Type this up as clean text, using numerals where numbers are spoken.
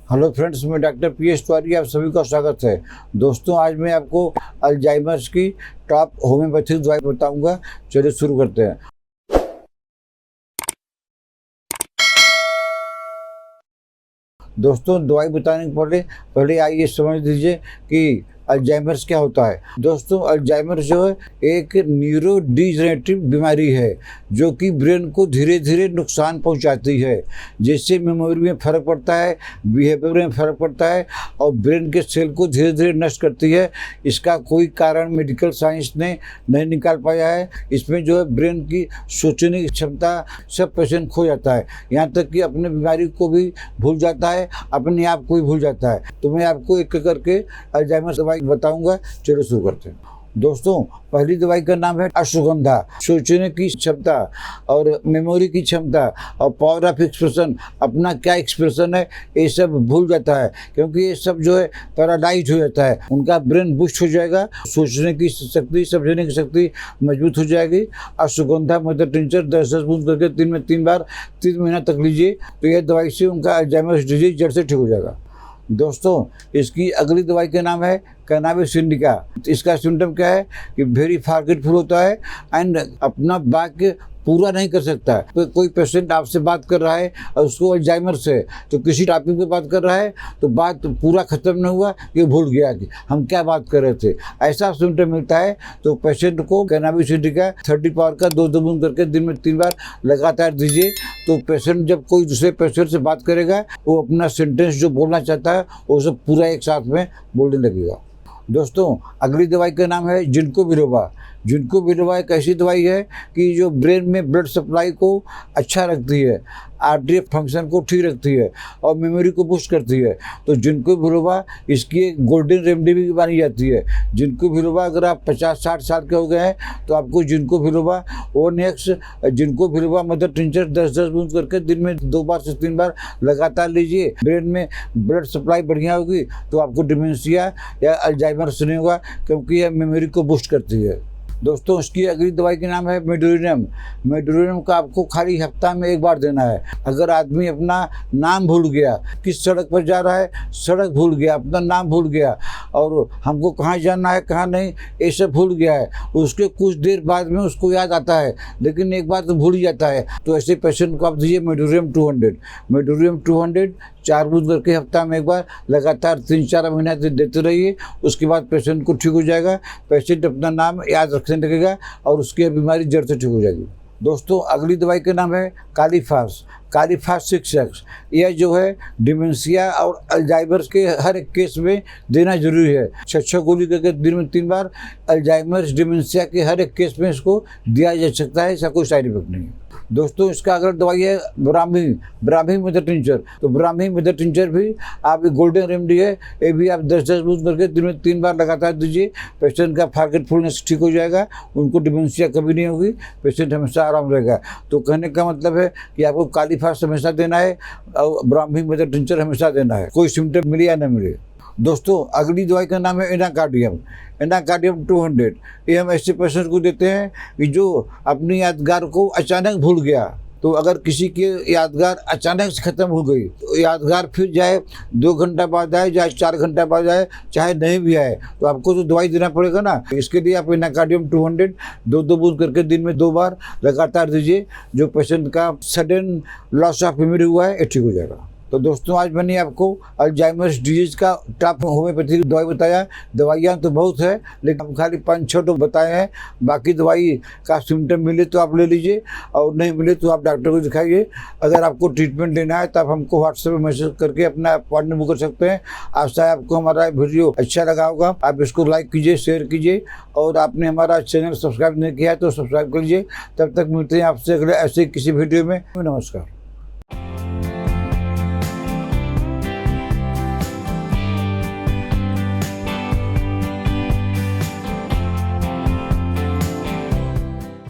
Hello friends, मैं doctor PS Tiwari, आप सभी का स्वागत है। दोस्तों, आज मैं आपको अल्जाइमर्स की टॉप होम्योपैथिक दवाई बताऊंगा। चलिए शुरू करते हैं। दोस्तों, दवाई बताने के पहले पहले आइए समझ लीजिए कि अल्जाइमर्स क्या होता है। दोस्तों, अल्जाइमर्स जो है एक न्यूरो डिजनरेटिव बीमारी है जो कि ब्रेन को धीरे धीरे नुकसान पहुंचाती है, जिससे मेमोरी में फ़र्क पड़ता है, बिहेवियर में फ़र्क पड़ता है और ब्रेन के सेल को धीरे धीरे नष्ट करती है। इसका कोई कारण मेडिकल साइंस ने नहीं निकाल पाया है। इसमें जो है ब्रेन की सोचने की क्षमता सब पेशेंट खो जाता है, यहाँ तक कि अपने बीमारी को भी भूल जाता है, अपने आप को भी भूल जाता है। तो मैं आपको एक करके अल्जाइमर्स दवाई बताऊंगा। चलो शुरू करते हैं। दोस्तों, पहली दवाई का नाम है अश्वगंधा। सोचने की क्षमता और मेमोरी की क्षमता और पावर ऑफ एक्सप्रेशन, अपना क्या एक्सप्रेशन है ये सब भूल जाता है, क्योंकि ये सब जो है पैरालाइज हो जाता है। उनका ब्रेन बुस्ट हो जाएगा, सोचने की शक्ति, समझने की शक्ति मजबूत हो जाएगी। अश्वगंधा मदर टिंचर 10-10 बूंद करके दिन में 3 बार 3 महीना तक लीजिए, तो यह दवाई से उनका अल्जाइमर्स डिजीज जड़ से ठीक हो जाएगा। दोस्तों, इसकी अगली दवाई का नाम है कैनाबिस इंडिका। इसका सिम्टम क्या है कि वेरी फॉरगेटफुल होता है एंड अपना वाक्य पूरा नहीं कर सकता है। तो कोई पेशेंट आपसे बात कर रहा है और उसको अल्जाइमर्स है, तो किसी टॉपिक पे बात कर रहा है तो बात पूरा ख़त्म नहीं हुआ कि भूल गया कि हम क्या बात कर रहे थे। ऐसा सिम्टम मिलता है तो पेशेंट को कैनाबिस इंडिका 30 पावर का 2 बूंद करके दिन में 3 बार लगातार दीजिए। तो पेशेंट जब कोई दूसरे पेशेंट से बात करेगा, वो अपना सेंटेंस जो बोलना चाहता है वो सब पूरा एक साथ में बोलने लगेगा। दोस्तों, अगली दवाई का नाम है जिनको बिलोबा। जिनको बिलोबा एक ऐसी दवाई है कि जो ब्रेन में ब्लड सप्लाई को अच्छा रखती है, आर्टरी फंक्शन को ठीक रखती है और मेमोरी को बूस्ट करती है। तो जिनको बिलोबा इसकी एक गोल्डन रेमेडी भी मानी जाती है। जिनको बिलोबा अगर आप 50-60 साल के हो गए हैं तो आपको जिनको बिलोबा ओनेक्स जिनको बिलोबा मदर टिंचर 10-10 बूंद करके दिन में 2 बार से 3 बार लगातार लीजिए। ब्रेन में ब्लड सप्लाई बढ़िया होगी तो आपको डिमेंशिया या अल्जाइमर्स नहीं होगा, क्योंकि यह मेमोरी को बूस्ट करती है। दोस्तों, उसकी अगली दवाई का नाम है मेडोरिनम। मेडोरिनम का आपको खाली हफ्ता में 1 बार देना है। अगर आदमी अपना नाम भूल गया, किस सड़क पर जा रहा है सड़क भूल गया, अपना नाम भूल गया और हमको कहाँ जाना है कहाँ नहीं ये सब भूल गया है, उसके कुछ देर बाद में उसको याद आता है लेकिन एक बार तो भूल ही जाता है, तो ऐसे पेशेंट को आप दीजिए मेडोरियम 200। मेडोरियम 200 4 बूंद करके हफ्ता में 1 बार लगातार 3-4 महीना देते रहिए। उसके बाद पेशेंट को ठीक हो जाएगा। पेशेंट अपना नाम याद रखने लगेगा और उसकी बीमारी जड़ से ठीक हो जाएगी। दोस्तों, अगली दवाई का नाम है कालीफास। कालीफास 6X। यह जो है डिमेंशिया और अल्जाइमर्स के हर एक केस में देना जरूरी है। 6 गोली करके दिन में 3 बार अल्जाइमर्स डिमेंशिया के हर एक केस में इसको दिया जा सकता है। इसका कोई साइड इफेक्ट नहीं है। दोस्तों, इसका अगर दवाई है ब्राह्मी मदर टिंचर। तो ब्राह्मी मदर टिंचर भी आप गोल्डन रेमेडी है, ये भी आप 10-10 बूंद करके दिन में 3 बार लगातार दीजिए। पेशेंट का फॉरगेटफुलनेस ठीक हो जाएगा, उनको डिमेंशिया कभी नहीं होगी, पेशेंट हमेशा आराम रहेगा। तो कहने का मतलब है कि आपको कालीफास हमेशा देना है और ब्राह्मी मदर टिंचर हमेशा देना है, कोई सिम्टम मिले या न मिले। दोस्तों, अगली दवाई का नाम है एनाकार्डियम। एनाकार्डियम 200। ये हम ऐसे पेशेंट को देते हैं कि जो अपनी यादगार को अचानक भूल गया। तो अगर किसी की यादगार अचानक से ख़त्म हो गई तो यादगार फिर जाए 2 घंटा बाद आए, चाहे 4 घंटा बाद आए, चाहे नहीं भी आए, तो आपको तो दवाई देना पड़ेगा ना। इसके लिए आप एनाकार्डियम 200 2 बूंद करके दिन में 2 बार लगातार दीजिए। जो पेशेंट का सडन लॉस ऑफ मेमोरी हुआ है ये ठीक हो जाएगा। तो दोस्तों, आज मैंने आपको अल्जाइमर्स डिजीज का टॉप होम्योपैथिक दवाई बताया। दवाइयाँ तो बहुत है लेकिन हम खाली 5-6 तो बताए हैं। बाकी दवाई का सिम्टम मिले तो आप ले लीजिए और नहीं मिले तो आप डॉक्टर को दिखाइए। अगर आपको ट्रीटमेंट लेना है तो आप हमको व्हाट्सएप में मैसेज करके अपना अपॉइंटमेंट बुक कर सकते हैं। आशा है आपको हमारा वीडियो अच्छा लगा होगा। आप इसको लाइक कीजिए, शेयर कीजिए और आपने हमारा चैनल सब्सक्राइब नहीं किया है तो सब्सक्राइब कर लीजिए। तब तक मिलते हैं आपसे अगले ऐसे किसी वीडियो में। नमस्कार।